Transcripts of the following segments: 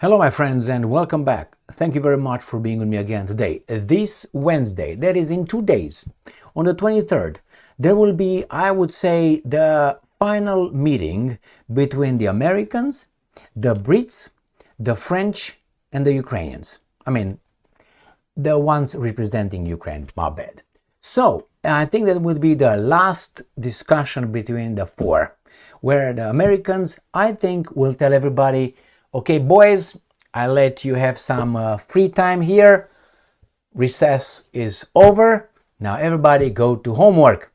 Hello my friends and welcome back. Thank you very much for being with me again today. This Wednesday, that is in 2 days, on the 23rd, there will be, I would say, the final meeting between the Americans, the Brits, the French and the Ukrainians. I mean, the ones representing Ukraine, my bad. So, I think that would be the last discussion between the four, where the Americans, I think, will tell everybody, okay, boys, I let you have some free time here. Recess is over. Now everybody go to homework.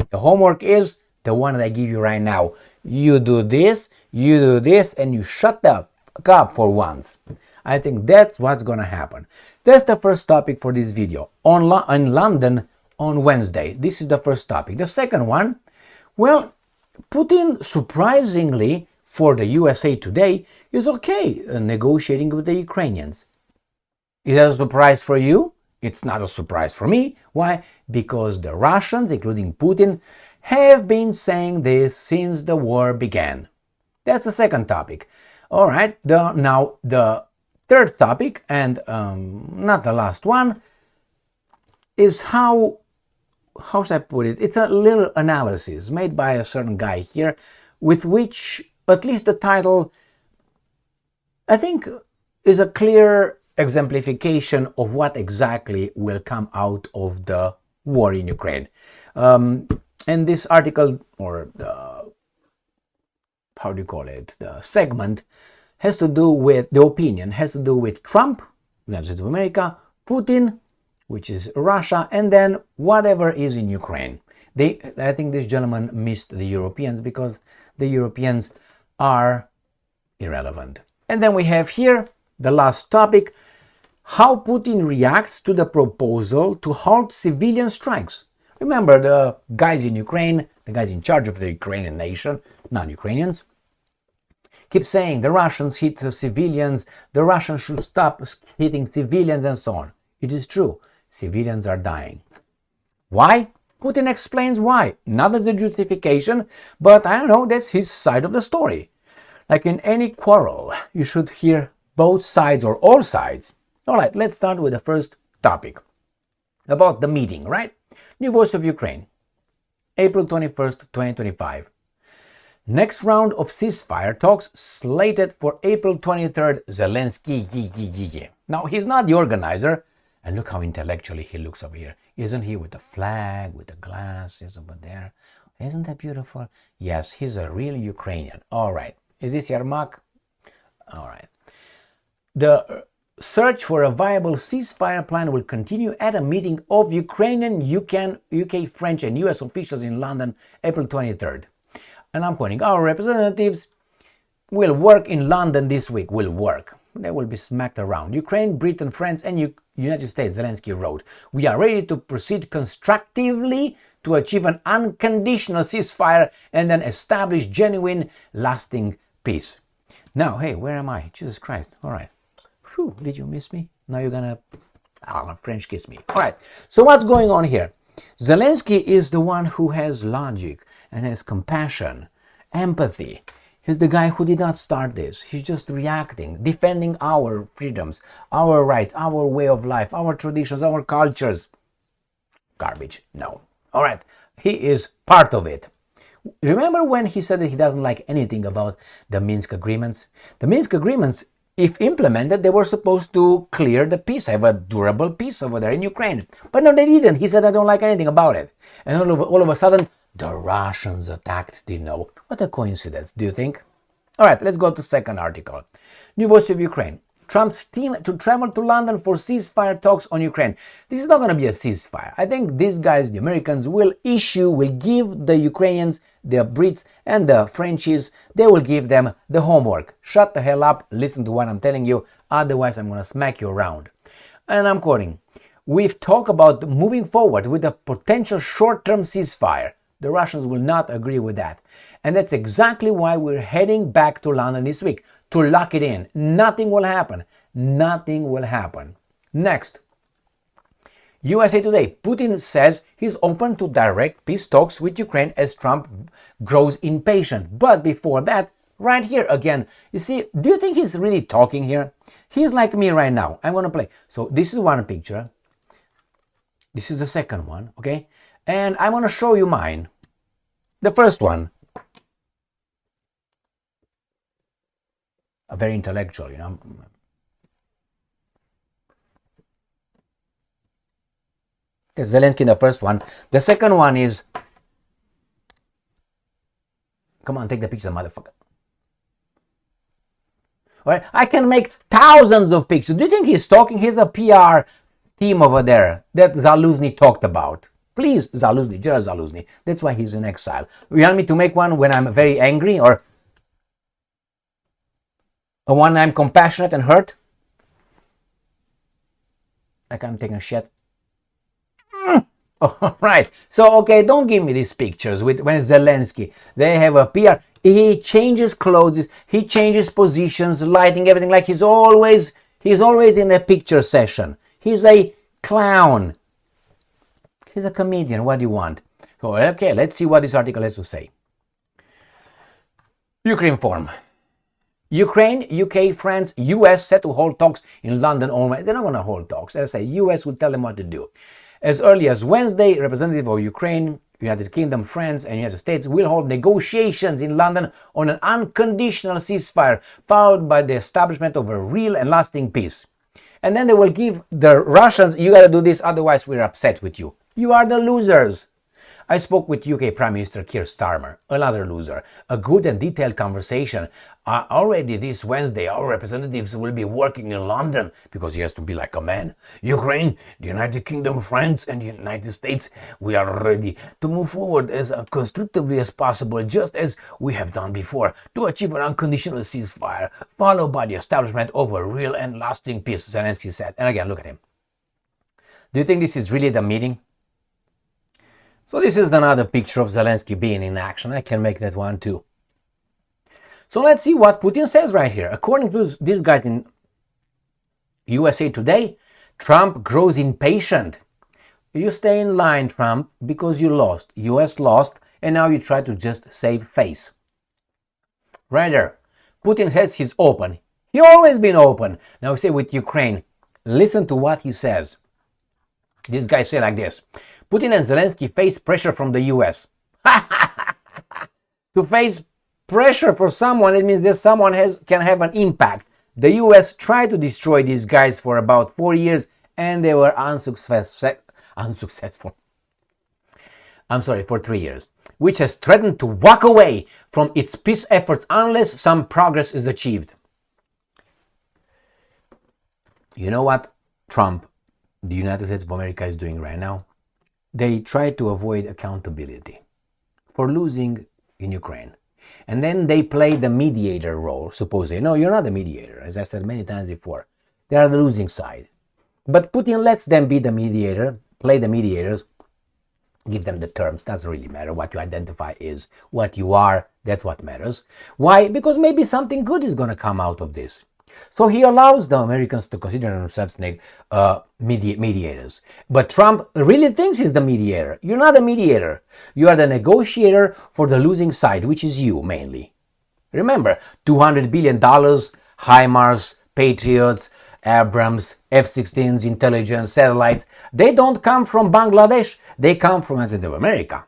The homework is the one that I give you right now. You do this, and you shut the fuck up for once. I think that's what's gonna happen. That's the first topic for this video. In London on Wednesday. This is the first topic. The second one, well, Putin, surprisingly, for the USA Today, is okay negotiating with the Ukrainians. Is that a surprise for you? It's not a surprise for me. Why? Because the Russians, including Putin, have been saying this since the war began. That's the second topic. All right, now the third topic, and not the last one, is how should I put it? It's a little analysis made by a certain guy here, with which at least the title, I think, is a clear exemplification of what exactly will come out of the war in Ukraine. And this article, or the, how do you call it, the segment, has to do with, the opinion has to do with Trump, United States of America, Putin, which is Russia, and then whatever is in Ukraine. I think this gentleman missed the Europeans because the Europeans are irrelevant. And then we have here the last topic, how Putin reacts to the proposal to halt civilian strikes. Remember, the guys in Ukraine, the guys in charge of the Ukrainian nation, non-Ukrainians, keep saying the Russians hit the civilians, the Russians should stop hitting civilians and so on. It is true, civilians are dying. Why? Putin explains why. Not as a justification, but I don't know, that's his side of the story. Like in any quarrel, you should hear both sides or all sides. All right, let's start with the first topic. About the meeting, right? New Voice of Ukraine, April 21st, 2025. Next round of ceasefire talks slated for April 23rd, Zelensky. Now, he's not the organizer, and look how intellectually he looks over here. Isn't he, with the flag, with the glasses over there? Isn't that beautiful? Yes, he's a real Ukrainian. All right. Is this Yermak? All right. The search for a viable ceasefire plan will continue at a meeting of Ukrainian, UK, French and US officials in London, April 23rd. And I'm quoting, our representatives will work in London this week. Will work. They will be smacked around. Ukraine, Britain, France and United States, Zelensky wrote. We are ready to proceed constructively to achieve an unconditional ceasefire and then establish genuine, lasting peace. Now, hey, where am I? Jesus Christ. All right. Whew, did you miss me? Now you're gonna French kiss me. All right. So what's going on here? Zelensky is the one who has logic and has compassion, empathy. He's the guy who did not start this. He's just reacting, defending our freedoms, our rights, our way of life, our traditions, our cultures. Garbage. No. All right. He is part of it. Remember when he said that he doesn't like anything about the Minsk agreements? The Minsk agreements, if implemented, they were supposed to clear the peace, have a durable peace over there in Ukraine. But no, they didn't. He said, I don't like anything about it. And all of a sudden, the Russians attacked Dino. What a coincidence, do you think? All right, let's go to the second article. New Voice of Ukraine. Trump's team to travel to London for ceasefire talks on Ukraine. This is not going to be a ceasefire. I think these guys, the Americans, will give the Ukrainians, the Brits and the Frenchies, they will give them the homework. Shut the hell up, listen to what I'm telling you, otherwise I'm going to smack you around. And I'm quoting, we've talked about moving forward with a potential short-term ceasefire. The Russians will not agree with that. And that's exactly why we're heading back to London this week, to lock it in. Nothing will happen. Nothing will happen. Next. USA Today. Putin says he's open to direct peace talks with Ukraine as Trump grows impatient. But before that, Right here again. You see, do you think he's really talking here? He's like me right now. I'm going to play. So this is one picture. This is the second one, okay? And I'm going to show you mine. The first one. A very intellectual, you know. There's Zelensky in the first one. The second one is... Come on, take the picture, motherfucker. All right, I can make thousands of pictures. Do you think he's talking? He's a PR team over there that Zaluzny talked about. Please, Zaluzny, General Zaluzny. That's why he's in exile. You want me to make one when I'm very angry, or when I'm compassionate and hurt? Like I'm taking a shit. All right. So, okay, don't give me these pictures with when Zelensky. They have a PR. He changes clothes. He changes positions, lighting, everything. Like he's always in a picture session. He's a clown. He's a comedian. What do you want? So, okay, let's see what this article has to say. Ukraine form. Ukraine, UK, France, US set to hold talks in London. They're not going to hold talks. As I say, US will tell them what to do. As early as Wednesday, representatives of Ukraine, United Kingdom, France, and United States will hold negotiations in London on an unconditional ceasefire, followed by the establishment of a real and lasting peace. And then they will give the Russians, you gotta do this, otherwise we're upset with you. You are the losers. I spoke with UK Prime Minister Keir Starmer, another loser. A good and detailed conversation. Already this Wednesday, our representatives will be working in London, because he has to be like a man. Ukraine, the United Kingdom, France, and the United States, we are ready to move forward as constructively as possible, just as we have done before, to achieve an unconditional ceasefire, followed by the establishment of a real and lasting peace, Zelensky said. And again, look at him. Do you think this is really the meeting? So this is another picture of Zelensky being in action. I can make that one too. So let's see what Putin says right here. According to these guys in USA Today, Trump grows impatient. You stay in line, Trump, because you lost. US lost, and now you try to just save face. Right there. Putin says he's open. He always been open. Now say with Ukraine. Listen to what he says. This guy say like this. Putin and Zelensky face pressure from the US. To face pressure for someone, it means that someone can have an impact. The US tried to destroy these guys for about 4 years and they were unsuccessful. For 3 years. Which has threatened to walk away from its peace efforts unless some progress is achieved. You know what Trump, the United States of America, is doing right now? They try to avoid accountability for losing in Ukraine. And then they play the mediator role, supposedly. No, you're not the mediator, as I said many times before. They are the losing side. But Putin lets them be the mediator, play the mediators, give them the terms. Doesn't really matter. What you identify is what you are. That's what matters. Why? Because maybe something good is going to come out of this. So he allows the Americans to consider themselves mediators. But Trump really thinks he's the mediator. You're not a mediator. You are the negotiator for the losing side, which is you mainly. Remember, $200 billion, HIMARS, Patriots, Abrams, F-16s, intelligence, satellites. They don't come from Bangladesh. They come from the United States of America.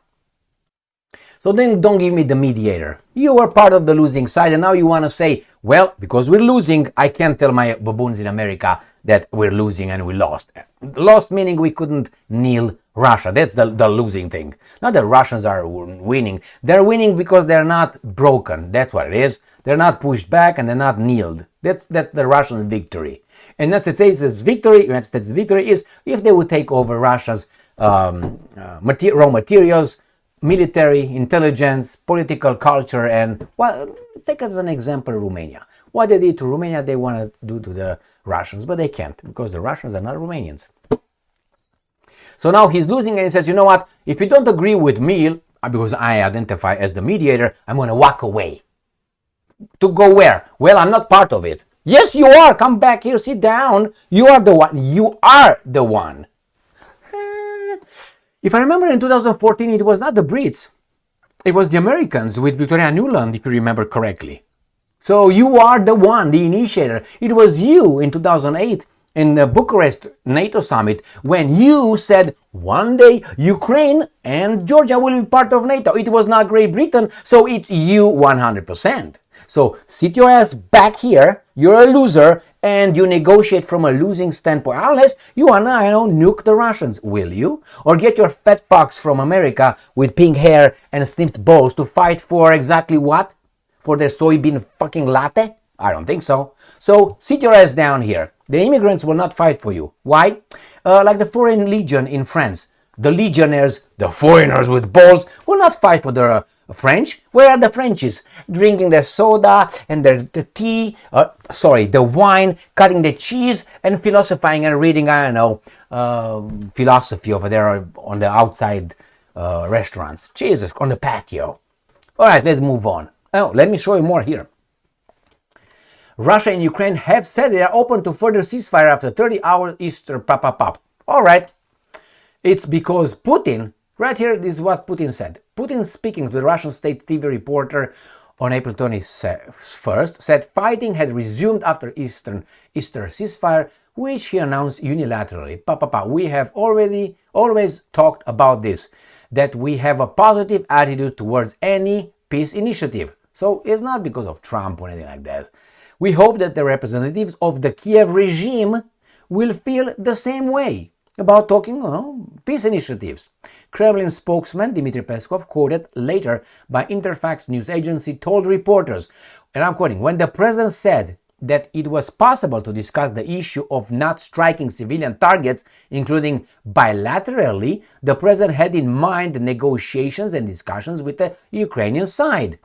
So then don't give me the mediator. You were part of the losing side and now you want to say, well, because we're losing, I can't tell my baboons in America that we're losing and we lost. Lost meaning we couldn't kneel Russia. That's the losing thing. Not that Russians are winning. They're winning because they're not broken. That's what it is. They're not pushed back and they're not kneeled. That's the Russian victory. And United States' victory is if they would take over Russia's raw materials, military, intelligence, political culture, and, well, take as an example Romania. What they did to Romania, they want to do to the Russians, but they can't, because the Russians are not Romanians. So now he's losing and he says, you know what, if you don't agree with me, because I identify as the mediator, I'm going to walk away. To go where? Well, I'm not part of it. Yes, you are. Come back here, sit down. You are the one. You are the one. If I remember in 2014, it was not the Brits. It was the Americans with Victoria Nuland, if you remember correctly. So you are the one, the initiator. It was you in 2008 in the Bucharest NATO summit when you said one day Ukraine and Georgia will be part of NATO. It was not Great Britain, so it's you 100%. So sit your ass back here, you're a loser, and you negotiate from a losing standpoint. Unless you wanna, nuke the Russians, will you? Or get your fat fucks from America with pink hair and snipped balls to fight for exactly what? For their soybean fucking latte? I don't think so. So sit your ass down here. The immigrants will not fight for you. Why? Like the Foreign Legion in France. The legionnaires, the foreigners with balls, will not fight for the French. Where are the Frenchies? Drinking their soda and the tea, the wine, cutting the cheese and philosophizing and reading, philosophy over there on the outside restaurants. Jesus, on the patio. All right, let's move on. Oh, let me show you more here. Russia and Ukraine have said they are open to further ceasefire after 30-hour Easter pop. All right. It's because Putin, right here, this is what Putin said. Putin, speaking to the Russian state TV reporter on April 21st, said fighting had resumed after Easter ceasefire, which he announced unilaterally. We have always talked about this, that we have a positive attitude towards any peace initiative. So it's not because of Trump or anything like that. We hope that the representatives of the Kiev regime will feel the same way about talking, peace initiatives. Kremlin spokesman Dmitry Peskov, quoted later by Interfax news agency, told reporters, and I'm quoting, when the president said that it was possible to discuss the issue of not striking civilian targets, including bilaterally, the president had in mind the negotiations and discussions with the Ukrainian side.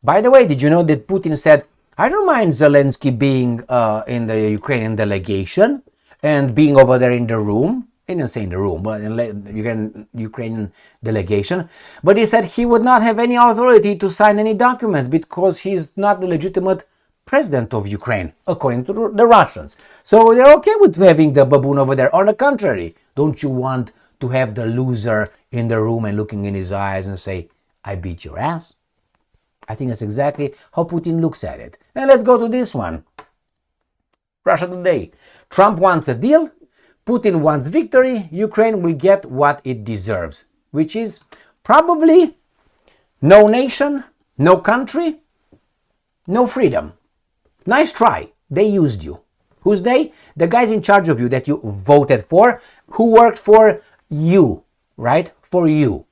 By the way, did you know that Putin said, I don't mind Zelensky being in the Ukrainian delegation and being over there in the room. He didn't say in the room, but in the Ukrainian delegation. But he said he would not have any authority to sign any documents because he's not the legitimate president of Ukraine, according to the Russians. So they're okay with having the baboon over there. On the contrary, don't you want to have the loser in the room and looking in his eyes and say, I beat your ass? I think that's exactly how Putin looks at it. And let's go to this one. Russia Today. Trump wants a deal. Putin wants victory. Ukraine will get what it deserves, which is probably no nation, no country, no freedom. Nice try. They used you. Who's they? The guys in charge of you that you voted for, who worked for you, right? For you.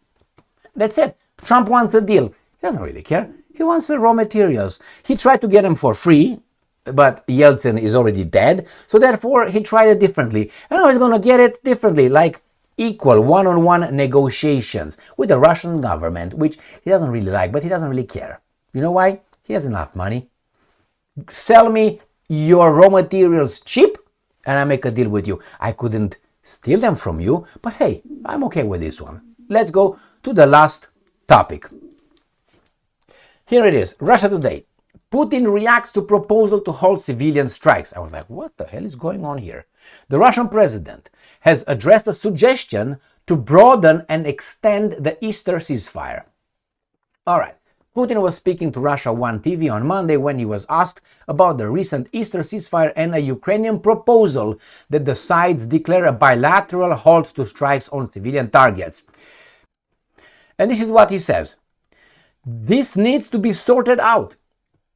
That's it. Trump wants a deal. He doesn't really care. He wants the raw materials. He tried to get them for free, but Yeltsin is already dead, so therefore he tried it differently. And now he's going to get it differently, like equal one-on-one negotiations with the Russian government, which he doesn't really like, but he doesn't really care. You know why? He has enough money. Sell me your raw materials cheap, and I make a deal with you. I couldn't steal them from you, but hey, I'm okay with this one. Let's go to the last topic. Here it is, Russia Today. Putin reacts to proposal to halt civilian strikes. I was like, what the hell is going on here? The Russian president has addressed a suggestion to broaden and extend the Easter ceasefire. All right. Putin was speaking to Russia 1 TV on Monday when he was asked about the recent Easter ceasefire and a Ukrainian proposal that the sides declare a bilateral halt to strikes on civilian targets. And this is what he says. This needs to be sorted out.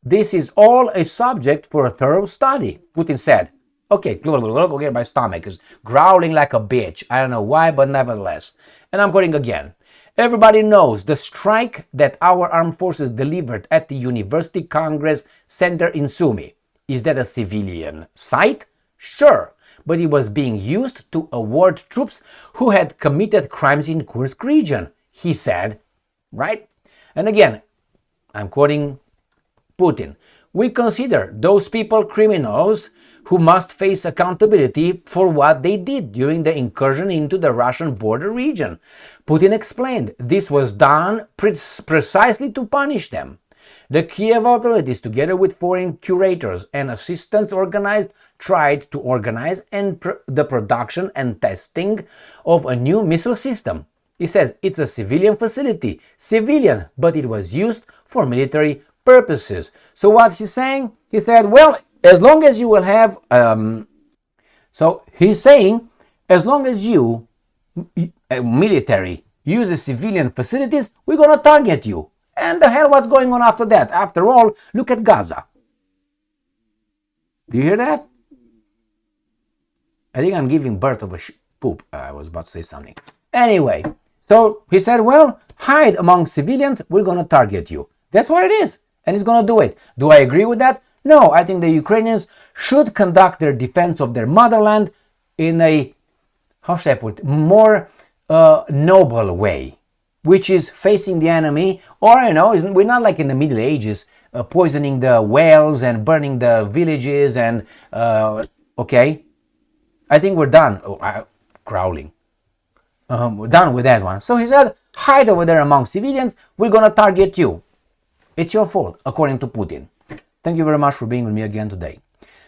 This is all a subject for a thorough study, Putin said. Okay, my stomach is growling like a bitch. I don't know why, but nevertheless. And I'm quoting again. Everybody knows the strike that our armed forces delivered at the University Congress Center in Sumy. Is that a civilian site? Sure, but it was being used to award troops who had committed crimes in Kursk region, he said. Right? And again, I'm quoting Putin. We consider those people criminals who must face accountability for what they did during the incursion into the Russian border region. Putin explained this was done precisely to punish them. The Kiev authorities, together with foreign curators and assistants, tried to organize the production and testing of a new missile system. He says it's a civilian facility, but it was used for military purposes. So what he's saying, he said, well, as long as you will have, so he's saying, as long as you, military, uses civilian facilities, we're going to target you. And the hell, what's going on after that? After all, look at Gaza. Do you hear that? I think I'm giving birth of a poop. I was about to say something. Anyway, so he said, well, hide among civilians, we're going to target you. That's what it is. And he's going to do it. Do I agree with that? No, I think the Ukrainians should conduct their defense of their motherland in a, how should I put it, more noble way, which is facing the enemy, or, you know, we're not like in the Middle Ages, poisoning the wells and burning the villages and, okay, I think we're done. Growling. We're done with that one. So he said, hide over there among civilians, we're going to target you. It's your fault, according to Putin. Thank you very much for being with me again today.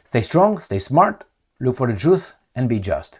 Stay strong, stay smart, look for the truth, and be just.